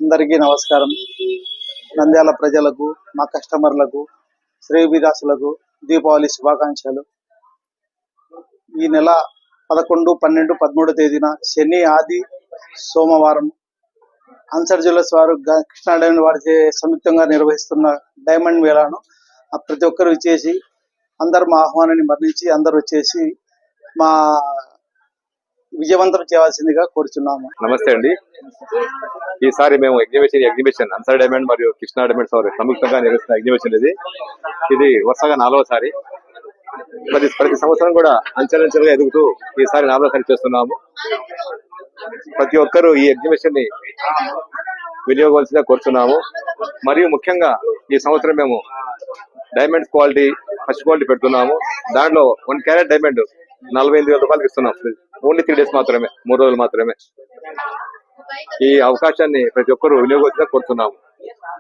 అందరికీ నమస్కారం. నంద్యాల ప్రజలకు, మా కస్టమర్లకు, శ్రేయోభిలాషులకు దీపావళి శుభాకాంక్షలు. ఈ నెల 11, 12, 13 తేదీన శని, ఆది, సోమవారం అన్సర్ జ్యువెలర్స్ వారు కృష్ణా డైమండ్ వారి సంయుక్తంగా నిర్వహిస్తున్న డైమండ్ మేళాను ప్రతి ఒక్కరు వచ్చేసి అందరు మా ఆహ్వానాన్ని మరణించి అందరు వచ్చేసి మా విజయవంతం చేయాల్సిందిగా కోరుచున్నాము. నమస్తే అండి. ఈసారి మేము ఎగ్జిబిషన్ అన్సర్ డైమండ్ మరియు కృష్ణా డైమండ్స్ వారు సంయుక్తంగా నిర్వహిస్తున్న ఎగ్జిబిషన్ ఇది వరుసగా 4వసారి. ప్రతి సంవత్సరం కూడా అంచెలంచెలుగా ఎదుగుతూ ఈసారి 4వసారి చేస్తున్నాము. ప్రతి ఒక్కరూ ఈ ఎగ్జిబిషన్ ని వినియోగవలసిగా కోరుతున్నాము. మరియు ముఖ్యంగా ఈ సంవత్సరం మేము డైమండ్ క్వాలిటీ, ఫస్ట్ క్వాలిటీ పెడుతున్నాము. దాంట్లో 1 క్యారెట్ డైమండ్ 48,000 రూపాయలకి ఇస్తున్నాం. ఓన్లీ 3 డేస్ మాత్రమే, 3 రోజులు మాత్రమే. ఈ అవకాశాన్ని ప్రతి ఒక్కరూ వినియోగవలసిగా కోరుతున్నాము.